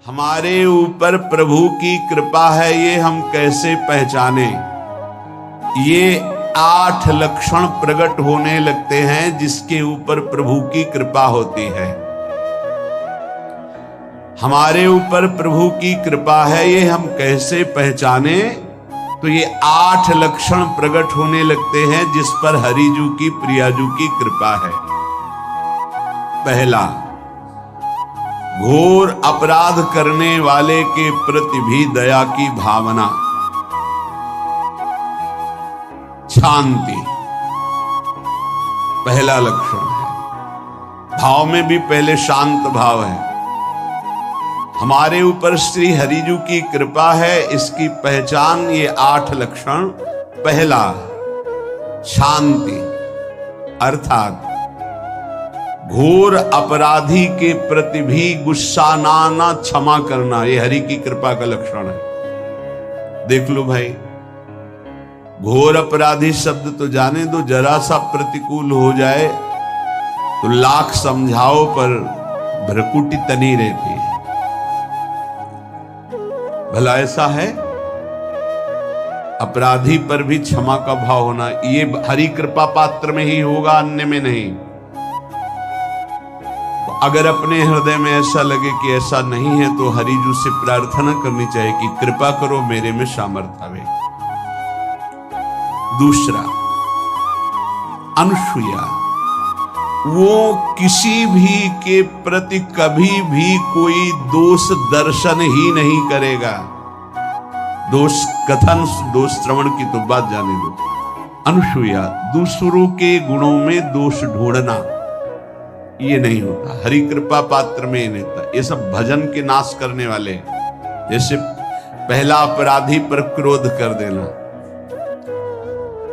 हमारे ऊपर प्रभु की कृपा है ये हम कैसे पहचाने। ये 8 लक्षण प्रकट होने लगते हैं जिसके ऊपर प्रभु की कृपा होती है। हमारे ऊपर प्रभु की कृपा है ये हम कैसे पहचाने, तो ये 8 लक्षण प्रकट होने लगते हैं जिस पर हरिजू की प्रियाजू की कृपा है। पहला, घोर अपराध करने वाले के प्रति भी दया की भावना, शांति पहला लक्षण है। भाव में भी पहले शांत भाव है। हमारे ऊपर श्री हरिजू की कृपा है, इसकी पहचान ये 8 लक्षण। पहला, शांति, अर्थात घोर अपराधी के प्रति भी गुस्सा ना क्षमा करना, ये हरि की कृपा का लक्षण है। देख लो भाई, घोर अपराधी शब्द तो जाने दो, जरा सा प्रतिकूल हो जाए तो लाख समझाओ पर भ्रकुटी तनी रहती है। भला ऐसा है? अपराधी पर भी क्षमा का भाव होना, ये हरि कृपा पात्र में ही होगा, अन्य में नहीं। अगर अपने हृदय में ऐसा लगे कि ऐसा नहीं है तो हरिजू से प्रार्थना करनी चाहिए कि कृपा करो मेरे में सामर्थ्य आवे। दूसरा, अनुसूया, वो किसी भी के प्रति कभी भी कोई दोष दर्शन ही नहीं करेगा। दोष कथन, दोष श्रवण की तो बात जाने दो। अनुसूया, दूसरों के गुणों में दोष ढूंढना ये नहीं होता। हरि कृपा पात्र में नहीं होता। ये सब भजन के नाश करने वाले, जैसे पहला अपराधी पर क्रोध कर देना,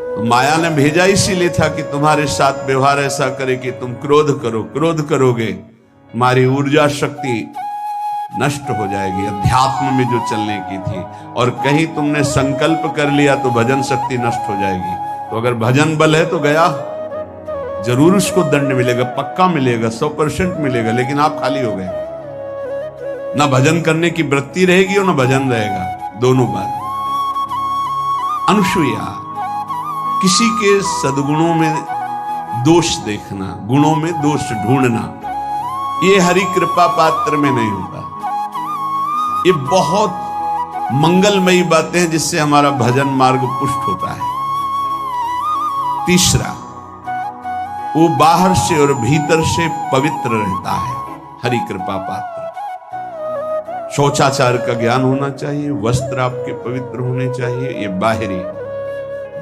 तो माया ने भेजा इसीलिए था कि तुम्हारे साथ व्यवहार ऐसा करे कि तुम क्रोध करो। क्रोध करोगे तुम्हारी ऊर्जा शक्ति नष्ट हो जाएगी, अध्यात्म में जो चलने की थी। और कहीं तुमने संकल्प कर लिया तो भजन शक्ति नष्ट हो जाएगी। तो अगर भजन बल है तो गया, जरूर उसको दंड मिलेगा, पक्का मिलेगा, 100% मिलेगा, लेकिन आप खाली हो गए। ना भजन करने की वृत्ति रहेगी और ना भजन रहेगा, दोनों बात। अनुसूया, किसी के सद्गुणों में दोष देखना, गुणों में दोष ढूंढना, ये हरि कृपा पात्र में नहीं होता। ये बहुत मंगलमयी बातें हैं जिससे हमारा भजन मार्ग पुष्ट होता है। तीसरा, वो बाहर से और भीतर से पवित्र रहता है, हरि कृपा पात्र। शौचाचार का ज्ञान होना चाहिए, वस्त्र आपके पवित्र होने चाहिए, ये बाहरी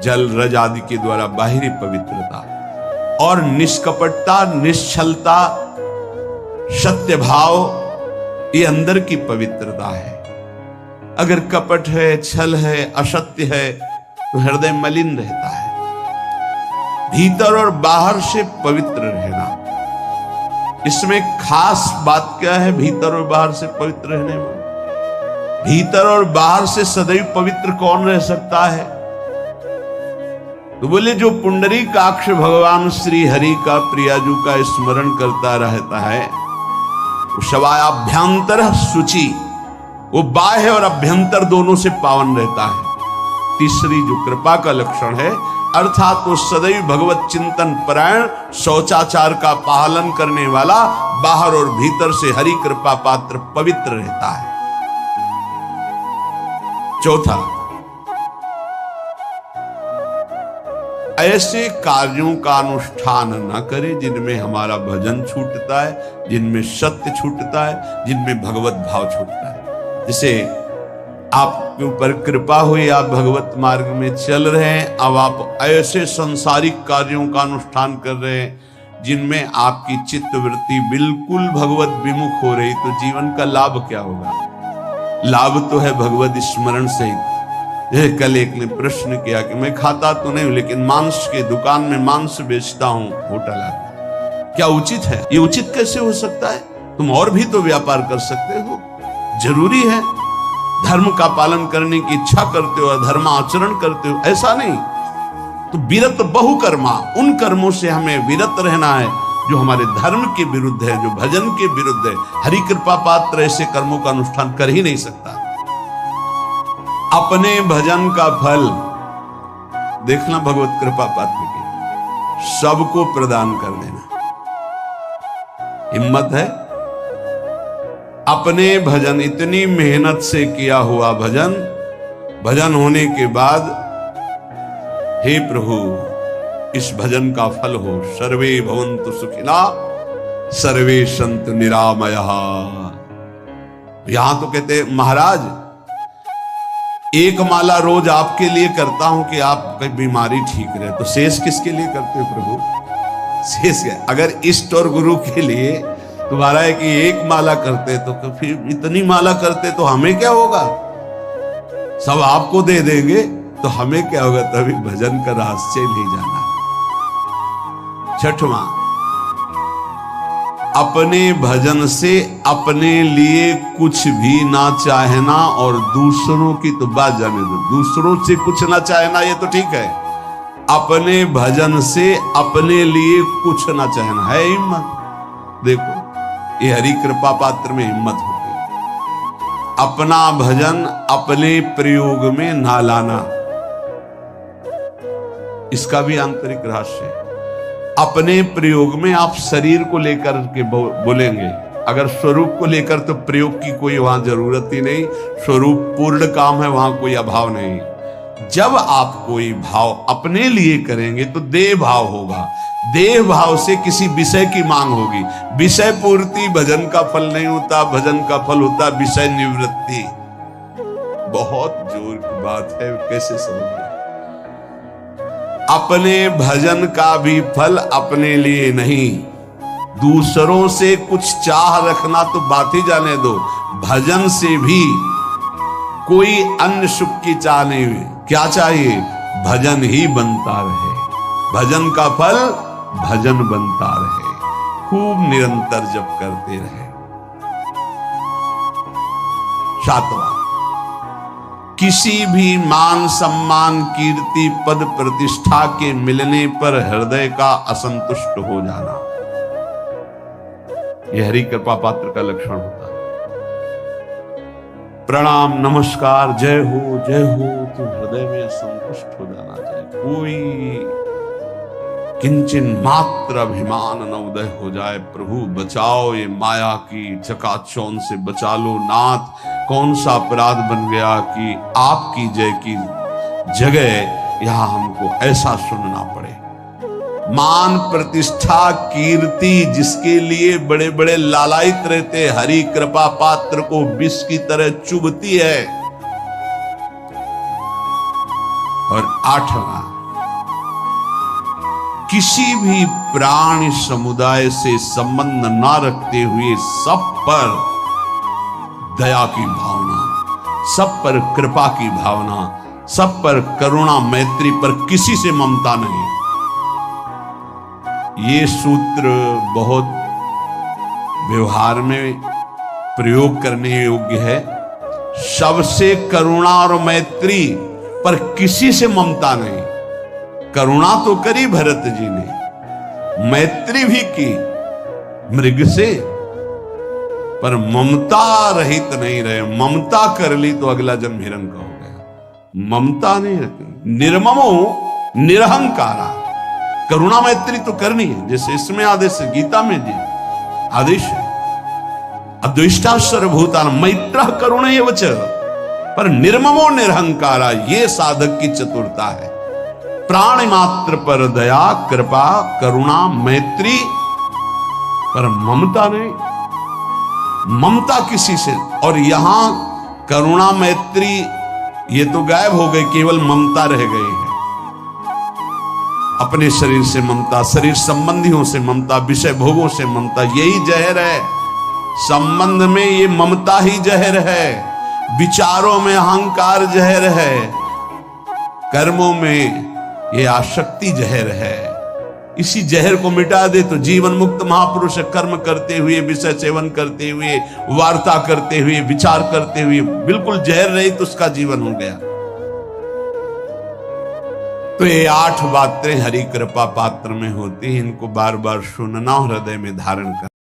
जल रज आदि के द्वारा बाहरी पवित्रता। और निष्कपटता, निश्चलता, सत्य भाव, ये अंदर की पवित्रता है। अगर कपट है, छल है, असत्य है तो हृदय मलिन रहता है। भीतर और बाहर से पवित्र रहना, इसमें खास बात क्या है? भीतर और बाहर से पवित्र रहने में, भीतर और बाहर से सदैव पवित्र कौन रह सकता है? तो बोले जो पुंडरीकाक्ष भगवान श्री हरि का प्रियाजू का स्मरण करता रहता है, शवायाभ्यंतर शुचि, वो बाह्य और अभ्यंतर दोनों से पावन रहता है। तीसरी जो कृपा का लक्षण है, अर्थात वो सदैव भगवत चिंतन परायण, शौचाचार का पालन करने वाला, बाहर और भीतर से हरि कृपा पात्र पवित्र रहता है। चौथा, ऐसे कार्यों का अनुष्ठान न करे जिनमें हमारा भजन छूटता है, जिनमें सत्य छूटता है, जिनमें भगवत भाव छूटता है। जैसे आपके ऊपर कृपा हुई, आप भगवत मार्ग में चल रहे हैं, अब आप ऐसे संसारिक कार्यों का अनुष्ठान कर रहे हैं जिनमें आपकी चित्त वृत्ति बिल्कुल भगवत विमुख हो रही, तो जीवन का लाभ क्या होगा? लाभ तो है भगवत स्मरण से। कल एक ने प्रश्न किया कि मैं खाता तो नहीं हूं लेकिन मांस के दुकान में मांस बेचता हूं, होटल है, क्या उचित है? ये उचित कैसे हो सकता है? तुम और भी तो व्यापार कर सकते हो। जरूरी है धर्म का पालन करने की इच्छा करते हो, धर्माचरण करते हो, ऐसा नहीं। तो विरत बहुकर्मा, उन कर्मों से हमें विरत रहना है जो हमारे धर्म के विरुद्ध है, जो भजन के विरुद्ध है। हरि कृपा पात्र ऐसे कर्मों का अनुष्ठान कर ही नहीं सकता। अपने भजन का फल देखना भगवत कृपा पात्र की, सबको प्रदान कर देना। हिम्मत है? अपने भजन, इतनी मेहनत से किया हुआ भजन, भजन होने के बाद हे प्रभु इस भजन का फल हो, सर्वे भवन्तु सुखिना सर्वे सन्तु निरामयः। यहां तो कहते महाराज एक माला रोज आपके लिए करता हूं कि आपकी बीमारी ठीक रहे, तो शेष किसके लिए करते हो प्रभु? शेष है अगर इष्ट और गुरु के लिए तुम्हारा है कि एक माला करते तो फिर इतनी माला करते तो हमें क्या होगा? सब आपको दे देंगे तो हमें क्या होगा? तभी भजन का रहस्य नहीं जाना। छठवां, अपने भजन से अपने लिए कुछ भी ना चाहना और दूसरों की तो बात जाने दो, दूसरों से कुछ ना चाहना ये तो ठीक है, अपने भजन से अपने लिए कुछ ना चाहना है हिम्मत। देखो ये हरि कृपा पात्र में हिम्मत होगी। अपना भजन अपने प्रयोग में ना लाना, इसका भी आंतरिक रहस्य है। अपने प्रयोग में आप शरीर को लेकर के बोलेंगे, अगर स्वरूप को लेकर तो प्रयोग की कोई वहां जरूरत ही नहीं, स्वरूप पूर्ण काम है, वहां कोई अभाव नहीं। जब आप कोई भाव अपने लिए करेंगे तो देह भाव होगा, देह भाव से किसी विषय की मांग होगी। विषय पूर्ति भजन का फल नहीं होता, भजन का फल होता विषय निवृत्ति। बहुत जोर की बात है, कैसे समझे? अपने भजन का भी फल अपने लिए नहीं, दूसरों से कुछ चाह रखना तो बात ही जाने दो, भजन से भी कोई अन्य सुख की चाह नहीं हुई। क्या चाहिए? भजन ही बनता रहे, भजन का फल भजन बनता रहे, खूब निरंतर जप करते रहे। सातवां, किसी भी मान सम्मान कीर्ति पद प्रतिष्ठा के मिलने पर हृदय का असंतुष्ट हो जाना, यह हरि कृपा पात्र का लक्षण होता है। प्रणाम नमस्कार जय हो तो हृदय में असंतुष्ट हो जाना चाहिए। कोई किंचन मात्र अभिमान न उदय हो जाए। प्रभु बचाओ, ये माया की चकाचौंध से बचा लो नाथ। कौन सा अपराध बन गया कि आपकी जय की जगह यहां हमको ऐसा सुनना पड़े। मान प्रतिष्ठा कीर्ति जिसके लिए बड़े बड़े लालायित रहते, हरि कृपा पात्र को विष की तरह चुभती है। और आठवां, किसी भी प्राणी समुदाय से संबंध ना रखते हुए सब पर दया की भावना, सब पर कृपा की भावना, सब पर करुणा मैत्री, पर किसी से ममता नहीं। ये सूत्र बहुत व्यवहार में प्रयोग करने योग्य है। सबसे करुणा और मैत्री, पर किसी से ममता नहीं। करुणा तो करी भरत जी ने, मैत्री भी की मृग से, पर ममता रहित नहीं रहे। ममता कर ली तो अगला जन्म हिरण का हो गया। ममता नहीं रखी, निर्ममो निरहंकारा। करुणा मैत्री तो करनी है, जैसे इसमें आदेश है, गीता में जी आदेश है, अद्वेष्टा सर्वभूतान मैत्रः करुणैव च, पर निर्ममो निरहंकारा, ये साधक की चतुरता है। प्राणी मात्र पर दया कृपा करुणा मैत्री, पर ममता नहीं। ममता किसी से, और यहां करुणा मैत्री ये तो गायब हो गई, केवल ममता रह गई है। अपने शरीर से ममता, शरीर संबंधियों से ममता, विषय भोगों से ममता, यही जहर है। संबंध में ये ममता ही जहर है, विचारों में अहंकार जहर है, कर्मों में ये आसक्ति जहर है। इसी जहर को मिटा दे तो जीवन मुक्त महापुरुष कर्म करते हुए, विषय सेवन करते हुए, वार्ता करते हुए, विचार करते हुए, बिल्कुल जहर रहित उसका जीवन हो गया। तो ये 8 बातें हरि कृपा पात्र में होती हैं, इनको बार बार सुनना, हृदय में धारण करना।